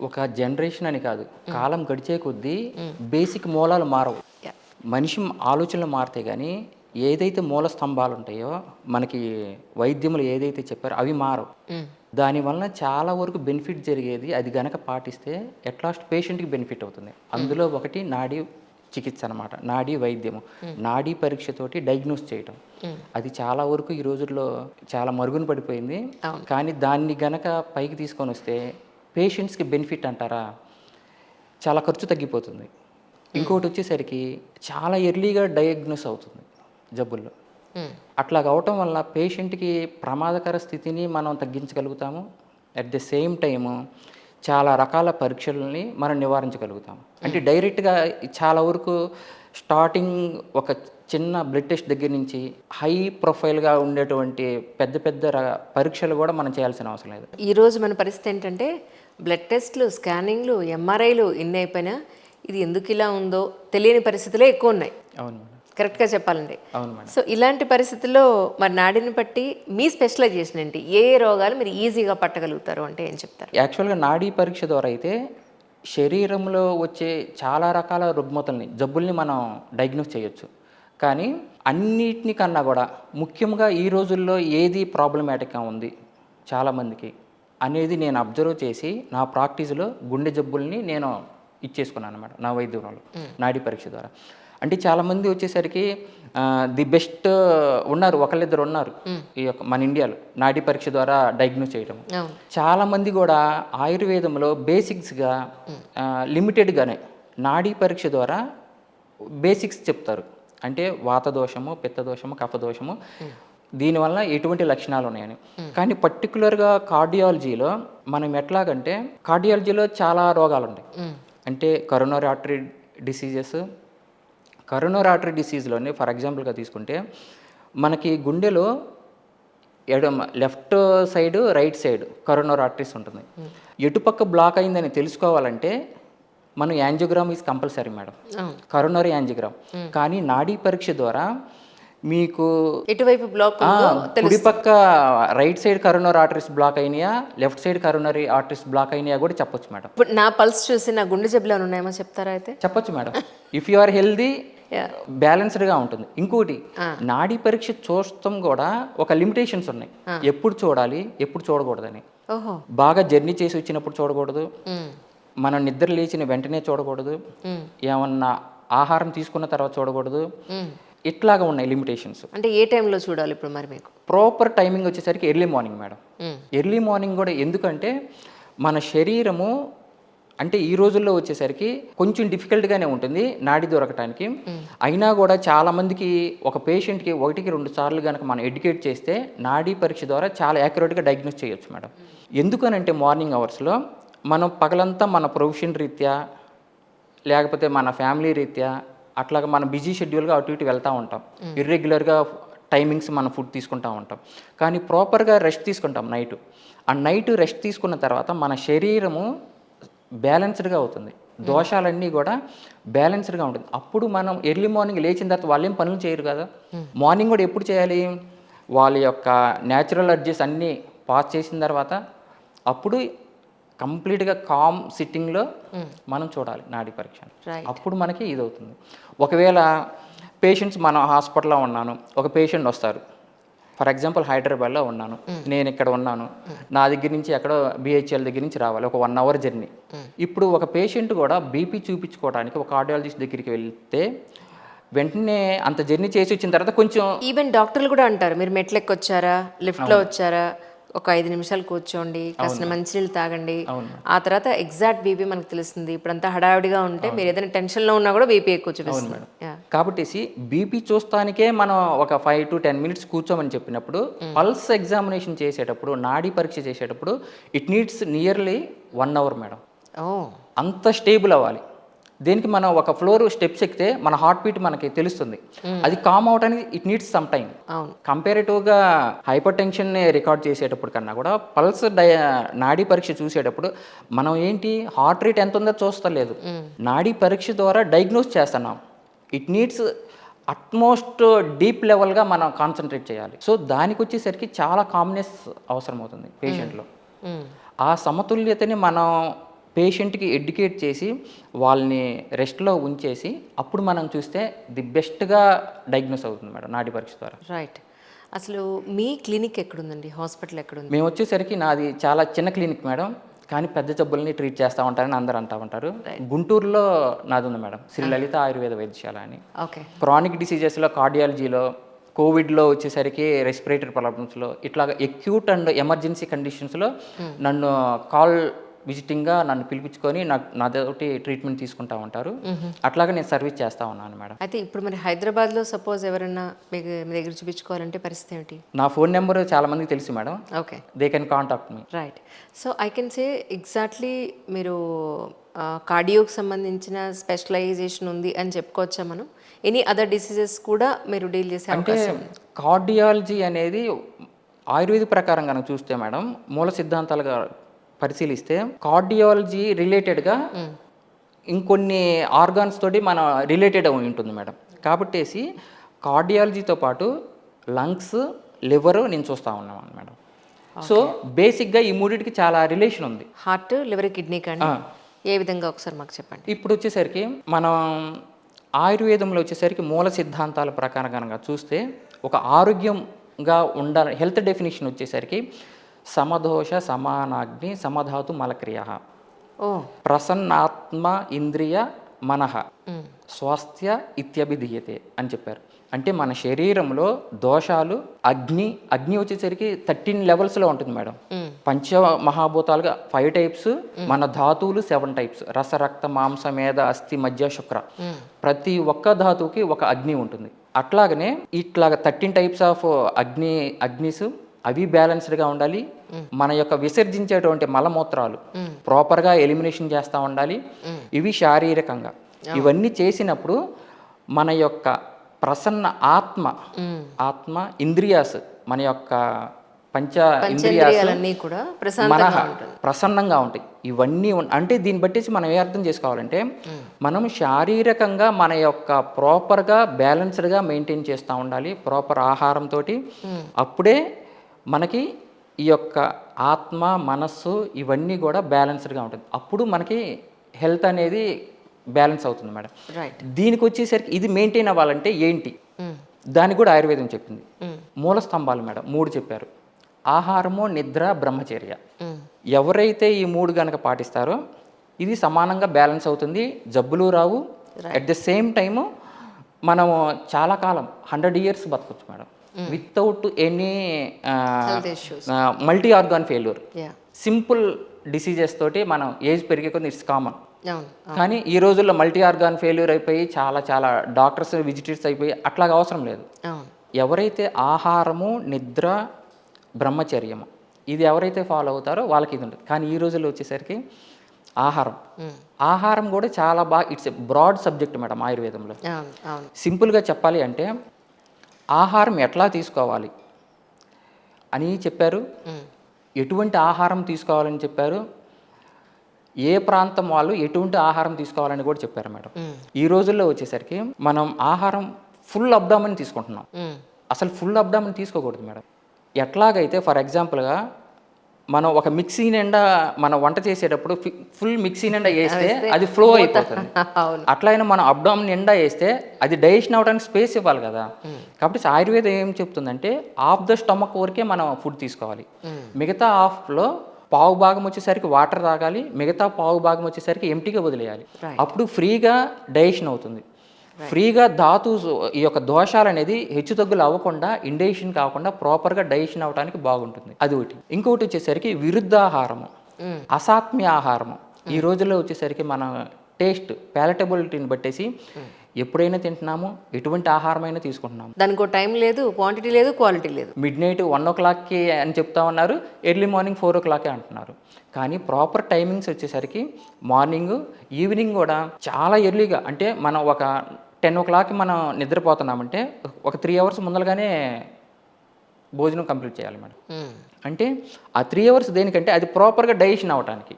ఒక జనరేషన్ అని కాదు. కాలం గడిచే కొద్దీ బేసిక్ మూలాలు మారవు. యాహ్! మనిషి ఆలోచనలు మారతాయి గానీ, ఏదైతే మూల స్తంభాలుంటాయో, మనకి వైద్యములు ఏదైతే చెప్పారో అవి మారవు. హ్మ్. దానివలన చాలా వరకు బెనిఫిట్ జరిగేది అది గనక పాటిస్తే ఎట్ లాస్ట్ పేషెంట్‌కి బెనిఫిట్ అవుతుంది. అందులో ఒకటి నాడీ చికిత్స అనమాట. నాడీ వైద్యము. నాడీ పరీక్షతోటి డయాగ్నోస్ చేయటం. అది చాలా వరకు ఈ రోజుల్లో చాలా మరుగున పడిపోయింది. అవును. కానీ దాన్ని గనక పైకి తీసుకొనొస్తే పేషెంట్స్‌కి బెనిఫిట్ అంటారా? చాలా ఖర్చు తగ్గిపోతుంది. ఇంకోటొచ్చేసరికి చాలా ఎర్లీగా డయాగ్నోస్ అవుతుంది జబ్బుల్లో. హ్మ్. అట్లాగ అవటం వల్ల పేషెంట్‌కి ప్రమాదకర స్థితిని మనం తగ్గించగలుగుతాము. అట్ ద సేమ్ టైము చాలా రకాల పరీక్షలని మనం నివారించగలుగుతాం. అంటే డైరెక్ట్‌గా చాలా వరకు స్టార్టింగ్ ఒక చిన్న బ్లడ్ టెస్ట్ దగ్గర నుంచి హై ప్రొఫైల్‌గా ఉండేటువంటి పెద్ద పెద్ద పరీక్షలు గూడా మనం చేయాల్సిన అవసరం లేదు. ఈరోజు మన పరిస్థితి ఏంటంటే బ్లడ్ టెస్ట్లు, స్కానింగ్లు, ఎంఆర్ఐలు ఇన్ని అయిపోయినా ఇది ఎందుకు ఇలా ఉందో తెలియని పరిస్థితులే ఎక్కువ ఉన్నాయి. అవును మేడం. కరెక్ట్‌గా చెప్పాలంటే. అవును మేడం. సో ఇలాంటి పరిస్థితుల్లో మరి నాడిని బట్టి మీ స్పెషలైజేషన్ ఏంటి? ఏ ఏ రోగాలు మీరు ఈజీగా పట్టగలుగుతారు అంటే ఏం చెప్తారు? యాక్చువల్‌గా నాడీ పరీక్ష ద్వారా అయితే శరీరంలో వచ్చే చాలా రకాల రుగ్మతల్ని, జబ్బుల్ని మనం డయాగ్నోస్ చేయొచ్చు. కానీ అన్నిటిని కన్నా గూడా ముఖ్యంగా ఈ రోజుల్లో ఏది ప్రాబ్లమాటిక్‌గా ఉంది చాలామందికి అనేది నేను అబ్జర్వ్ చేసి నా ప్రాక్టీస్‌లో గుండె జబ్బుల్ని నేను ఇచ్చేసుకున్నాననమాట నా వైద్యంలో నాడీ పరీక్ష ద్వారా. అంటే చాలామంది వచ్చేసరికి ది బెస్ట్ ఉన్నారు. ఒకళ్ళిద్దరు ఉన్నారు. ఈ యొక్క మన ఇండియాలో నాడీ పరీక్ష ద్వారా డయాగ్నోస్ చేయడం. అవును. చాలామంది కూడా ఆయుర్వేదంలో బేసిక్స్‌గా లిమిటెడ్‌గానే నాడీ పరీక్ష ద్వారా బేసిక్స్ చెప్తారు. అంటే వాత దోషము, పిత్త దోషము, కఫ దోషము దీనివల్ల ఎటువంటి లక్షణాలు ఉన్నాయని. కానీ పర్టిక్యులర్‌గా కార్డియాలజీలో మనం ఎట్లాగంటే కార్డియాలజీలో చాలా రోగాలుంటాయి. అంటే coronary artery diseases, coronary artery డిసీజ్‌లోనే ఫర్ ఎగ్జాంపుల్‌గా తీసుకుంటే మనకి గుండెలో left side, right side coronary arteries ఉంటుంది. ఎటుపక్క బ్లాక్ అయిందని తెలుసుకోవాలంటే మనం యాంజియోగ్రామ్ ఈజ్ కంపల్సరీ మేడం. అవును. Coronary angiogram. కానీ నాడీ పరీక్ష ద్వారా మీకు ఎటువైపు బ్లాక్ ఉందో కుడి పక్క right side coronary arteries block అయినాయా, left side coronary arteries block అయినాయా కూడా చెప్పొచ్చు మేడం. ఇప్పుడు నా పల్స్ చూసి నా గుండె జబ్బులు ఏమైనా ఉన్నాయేమో చెప్తారా అయితే? చెప్పొచ్చు madam. If you are healthy yah! బ్యాలెన్స్డ్గా ఉంటుంది. ఇంకోటి నాడీ పరీక్ష చూడటం కూడా ఒక లిమిటేషన్స్ ఉన్నాయి. ఎప్పుడు చూడాలి, ఎప్పుడు చూడకూడదని. ఓహో! బాగా జర్నీ చేసి వచ్చినప్పుడు చూడకూడదు. హ్మ్. మనం నిద్ర లేచిన వెంటనే చూడకూడదు. హ్మ్. ఏమన్నా ఆహారం తీసుకున్న తర్వాత చూడకూడదు. హ్మ్. ఇట్లాగా ఉన్నాయి లిమిటేషన్స్. అంటే ఏ టైంలో చూడాలి ఇప్పుడు మరి మీకు? ప్రాపర్ టైమింగ్ వచ్చేసరికి ఎర్లీ మార్నింగ్ మేడం. హ్మ్. ఎర్లీ మార్నింగ్ కూడా ఎందుకంటే మన శరీరము అంటే ఈ రోజుల్లో వచ్చేసరికి కొంచెం డిఫికల్ట్గానే ఉంటుంది నాడి దొరకటానికి. అయినా కూడా చాలామందికి ఒక పేషెంట్కి 1కి 2 సార్లు కనుక మనం ఎడ్యుకేట్ చేస్తే నాడీ పరీక్ష ద్వారా చాలా యాక్యురేట్గా డయాగ్నోస్ చేయొచ్చు మేడం. ఎందుకనంటే మార్నింగ్ అవర్స్లో మనం పగలంతా మన ప్రొఫెషన్ రీత్యా లేకపోతే మన ఫ్యామిలీ రీత్యా అట్లాగా మన బిజీ షెడ్యూల్గా అటు ఇటు వెళ్తూ ఉంటాం. ఇర్రెగ్యులర్గా టైమింగ్స్ మనం ఫుడ్ తీసుకుంటూ ఉంటాం. కానీ ప్రాపర్గా రెస్ట్ తీసుకుంటాం నైటు. ఆ నైట్ రెస్ట్ తీసుకున్న తర్వాత మన శరీరము బ్యాలెన్స్డ్గా అవుతుంది. దోషాలన్నీ కూడా బ్యాలెన్స్డ్గా ఉంటుంది. అప్పుడు మనం ఎర్లీ మార్నింగ్ లేచిన తర్వాత వాళ్ళేం పనులు చేయరు కదా. మార్నింగ్ కూడా ఎప్పుడు చేయాలి? వాళ్ళ యొక్క న్యాచురల్ అడ్జెస్ అన్నీ పాస్ చేసిన తర్వాత అప్పుడు కంప్లీట్గా కామ్ సిట్టింగ్లో మనం చూడాలి నాడీ పరీక్ష. రైట్. అప్పుడు మనకి ఇది అవుతుంది. ఒకవేళ పేషెంట్స్ మన హాస్పిటల్లో ఉన్నాను, ఒక పేషెంట్ వస్తారు. ఫర్ ఎగ్జాంపుల్ హైదరాబాద్లో ఉన్నాను, నేను ఇక్కడ ఉన్నాను, నా దగ్గర నుంచి ఎక్కడో బిహెచ్ఎల్ దగ్గర నుంచి రావాలి, ఒక 1 అవర్ జర్నీ. ఇప్పుడు ఒక పేషెంట్ కూడా బీపీ చూపించుకోవడానికి ఒక కార్డియాలజిస్ట్ దగ్గరికి వెళ్తే వెంటనే అంత జర్నీ చేసి వచ్చిన తర్వాత కొంచెం ఈవెన్ డాక్టర్లు కూడా అంటారు మీరు మెట్లెక్కొచ్చారా, లిఫ్ట్లో వచ్చారా, ఒక 5 నిమిషాలు కూర్చోండి, కాసిన మంచినీళ్ళు తాగండి, ఆ తర్వాత ఎగ్జాక్ట్ బీపీ మనకు తెలుస్తుంది. ఇప్పుడంతా హడావిడిగా ఉంటే మీరు ఏదైనా టెన్షన్లో ఉన్నా కూడా బీపీ ఎక్కువ చూపిస్తుంది. Yeah. కాబట్టి బీపీ చూస్తానికే మనం ఒక 5 to 10 minutes కూర్చోమని చెప్పినప్పుడు పల్స్ ఎగ్జామినేషన్ చేసేటప్పుడు, నాడీ పరీక్ష చేసేటప్పుడు it needs nearly 1 hour madam. ఓ అంత స్టేబుల్ అవ్వాలి. దేనికి మనం ఒక ఫ్లోర్ స్టెప్స్ ఎక్కితే మన హార్ట్ బీట్ మనకి తెలుస్తుంది. అది కామ్ అవడానికి ఇట్ నీడ్స్ సమ్ టైం. అవును. కంపారిటివ్గా హైపర్ టెన్షన్ రికార్డ్ చేసేటప్పుడు కన్నా కూడా పల్స్ నాడీ పరీక్ష చూసేటప్పుడు మనం ఏంటి హార్ట్ రేట్ ఎంత ఉందో చూస్తలేదు. నాడీ పరీక్ష ద్వారా డయాగ్నోస్ చేస్తున్నాం. ఇట్ నీడ్స్ అట్మోస్ట్ డీప్ లెవెల్గా మనం కాన్సన్ట్రేట్ చేయాలి. సో దానికి వచ్చేసరికి చాలా కామ్నెస్ అవసరం అవుతుంది పేషెంట్లో. ఆ సమతుల్యతని మనం పేషెంట్కి ఎడ్యుకేట్ చేసి వాళ్ళని రెస్ట్లో ఉంచేసి అప్పుడు మనం చూస్తే ది బెస్ట్గా డయాగ్నోస్ అవుతుంది మేడం నాడి పరీక్ష ద్వారా. రైట్. అసలు మీ క్లినిక్ ఎక్కడుందండి, హాస్పిటల్ ఎక్కడుంది? మేము వచ్చేసరికి నాది చాలా చిన్న క్లినిక్ మేడం, కానీ పెద్ద జబ్బుల్ని ట్రీట్ చేస్తూ ఉంటారని అందరూ అంటూ ఉంటారు. గుంటూరులో నాది ఉంది మేడం, శ్రీ లలిత ఆయుర్వేద వైద్యశాల అని. ఓకే. క్రానిక్ డిసీజెస్లో, కార్డియాలజీలో, కోవిడ్లో వచ్చేసరికి రెస్పిరేటరీ ప్రాబ్లమ్స్లో, ఇట్లాగ ఎక్యూట్ అండ్ ఎమర్జెన్సీ కండిషన్స్లో నన్ను కాల్ విజిటింగ్గా నన్ను పిలిపించుకొని నాతోటి ట్రీట్మెంట్ తీసుకుంటా ఉంటారు. అట్లాగే నేను సర్వీస్ చేస్తూ ఉన్నాను మేడం. అయితే ఇప్పుడు మరి హైదరాబాద్లో సపోజ్ ఎవరైనా మీకు మీ దగ్గర చూపించుకోవాలంటే పరిస్థితి ఏమిటి? నా ఫోన్ నెంబర్ చాలా మందికి తెలుసు madam. Okay. They can contact me. Right. So I can say exactly మీరు కార్డియోకి సంబంధించిన స్పెషలైజేషన్ ఉంది అని చెప్పుకోవచ్చా మనం? ఎనీ అదర్ డిసీజెస్ కూడా మీరు డీల్ చేసే అంటే కార్డియాలజీ అనేది ఆయుర్వేద ప్రకారం కనుక చూస్తే మేడం, మూల సిద్ధాంతాలుగా పరిశీలిస్తే కార్డియాలజీ రిలేటెడ్గా ఇంకొన్ని ఆర్గాన్స్ తోటి మన రిలేటెడ్ ఉంటుంది మేడం. కాబట్టేసి కార్డియాలజీతో పాటు లంగ్స్, లివర్ నేను చూస్తూ ఉన్నాను మేడం. సో బేసిక్గా ఈ మూడింటికి చాలా రిలేషన్ ఉంది. హార్ట్, లివర్, కిడ్నీ కానీ ఏ విధంగా ఒకసారి మాకు చెప్పండి. ఇప్పుడు వచ్చేసరికి మనం ఆయుర్వేదంలో వచ్చేసరికి మూల సిద్ధాంతాల ప్రకారం కనుక చూస్తే ఒక ఆరోగ్యంగా ఉండాలి, హెల్త్ డెఫినేషన్ వచ్చేసరికి సమదోష సమానాగ్ని సమధాతు మలక్రియ, ప్రసన్నాత్మ ఇంద్రియ మనః స్వాస్థ్య ఇత్యభిధీయతే అని చెప్పారు. అంటే మన శరీరంలో దోషాలు, అగ్ని వచ్చేసరికి 13 లెవెల్స్లో ఉంటుంది మేడం. పంచ మహాభూతాలుగా 5 టైప్స్, మన ధాతువులు 7 టైప్స్, రస, రక్త, మాంస, మేధ, అస్థి, మధ్య, శుక్ర. ప్రతి ఒక్క ధాతువుకి ఒక అగ్ని ఉంటుంది. అట్లాగనే ఇట్లాగా 13 టైప్స్ ఆఫ్ అగ్నిస్ అవి బ్యాలెన్స్డ్గా ఉండాలి. మన యొక్క విసర్జించేటువంటి మలమూత్రాలు ప్రాపర్గా ఎలిమినేషన్ చేస్తూ ఉండాలి. ఇవి శారీరకంగా. ఇవన్నీ చేసినప్పుడు మన యొక్క ప్రసన్న ఆత్మ ఇంద్రియాస్, మన యొక్క పంచ ఇంద్రియాస్ కూడా ప్రసన్నంగా ఉంటాయి. ఇవన్నీ అంటే దీన్ని బట్టేసి మనం ఏ అర్థం చేసుకోవాలంటే, మనం శారీరకంగా మన యొక్క ప్రాపర్గా బ్యాలెన్స్డ్గా మెయింటైన్ చేస్తూ ఉండాలి ప్రాపర్ ఆహారంతో. అప్పుడే మనకి ఈ యొక్క ఆత్మ, మనస్సు ఇవన్నీ కూడా బ్యాలెన్స్డ్గా ఉంటుంది. అప్పుడు మనకి హెల్త్ అనేది బ్యాలెన్స్ అవుతుంది మేడం. దీనికి వచ్చేసరికి ఇది మెయింటైన్ అవ్వాలంటే ఏంటి, దానికి కూడా ఆయుర్వేదం చెప్పింది. మూల స్తంభాలు మేడం 3 చెప్పారు. ఆహారము, నిద్ర, బ్రహ్మచర్య. ఎవరైతే ఈ 3 కనుక పాటిస్తారో ఇది సమానంగా బ్యాలెన్స్ అవుతుంది, జబ్బులు రావు. అట్ ద సేమ్ టైము మనము చాలా కాలం 100 years బతకొచ్చు madam, without any multi organ failure. Simple diseases తోటి మనం ఏజ్ పెరిగే కొద్ది ఇట్స్ కామన్. కానీ ఈ రోజుల్లో మల్టీ ఆర్గాన్ ఫెయిల్యూర్ అయిపోయి చాలా డాక్టర్స్ విజిటర్స్ అయిపోయి అట్లాగా అవసరం లేదు. ఎవరైతే ఆహారము, నిద్ర, బ్రహ్మచర్యము ఇది ఎవరైతే ఫాలో అవుతారో వాళ్ళకి ఇది ఉంటుంది. కానీ ఈ రోజుల్లో వచ్చేసరికి ఆహారం కూడా చాలా బాగా, it's a broad subject madam ఆయుర్వేదంలో. సింపుల్గా చెప్పాలి అంటే ఆహారం ఎట్లా తీసుకోవాలి అని చెప్పారు, ఎటువంటి ఆహారం తీసుకోవాలని చెప్పారు, ఏ ప్రాంతం వాళ్ళు ఎటువంటి ఆహారం తీసుకోవాలని కూడా చెప్పారు మేడం. ఈ రోజుల్లో వచ్చేసరికి మనం ఆహారం ఫుల్ అబ్డామని తీసుకుంటున్నాం. అసలు ఫుల్ అబ్డామని తీసుకోకూడదు మేడం. ఎట్లాగైతే ఫర్ ఎగ్జాంపుల్గా మనం ఒక మిక్సీ నిండా మనం వంట చేసేటప్పుడు ఫుల్ మిక్సీ నిండా వేస్తే అది ఫ్లో అయిపోతుంది. అట్లయినా మనం అబ్డామిన్ నిండా వేస్తే అది డైజెషన్ అవ్వడానికి స్పేస్ ఇవ్వాలి కదా. కాబట్టి ఆయుర్వేదం ఏం చెప్తుందంటే ఆఫ్ ద స్టమక్ వరకే మనం ఫుడ్ తీసుకోవాలి. మిగతా హాఫ్లో పావు భాగం వచ్చేసరికి వాటర్ తాగాలి, మిగతా పావు భాగం వచ్చేసరికి ఎంటీగా వదిలేయాలి. అప్పుడు ఫ్రీగా డైజెషన్ అవుతుంది. ఫ్రీగా ధాతు ఈ యొక్క దోషాలు అనేది హెచ్చుతగ్గులు అవ్వకుండా, ఇండైజెషన్ కాకుండా ప్రాపర్గా డైజెషన్ అవ్వడానికి బాగుంటుంది. అది ఒకటి. ఇంకొకటి వచ్చేసరికి విరుద్ధాహారము, అసాత్మ్య ఆహారము. ఈ రోజుల్లో వచ్చేసరికి మన టేస్ట్ ప్యాలటబిలిటీని బట్టేసి ఎప్పుడైనా తింటున్నాము, ఎటువంటి ఆహారమైనా తీసుకుంటున్నాము. దానికి టైం లేదు, క్వాంటిటీ లేదు, క్వాలిటీ లేదు. మిడ్-నైట్ 1 o'clockకి అని చెప్తా ఉన్నారు, ఎర్లీ మార్నింగ్ 4 o'clock అంటున్నారు. కానీ ప్రాపర్ టైమింగ్స్ వచ్చేసరికి మార్నింగ్, ఈవినింగ్ కూడా చాలా ఎర్లీగా. అంటే మనం ఒక 10 o'clock మనం నిద్రపోతున్నామంటే ఒక 3 hours ముందరగానే భోజనం కంప్లీట్ చేయాలి మేడం. అంటే ఆ 3 hours దేనికంటే అది ప్రాపర్గా డైజెషన్ అవ్వడానికి.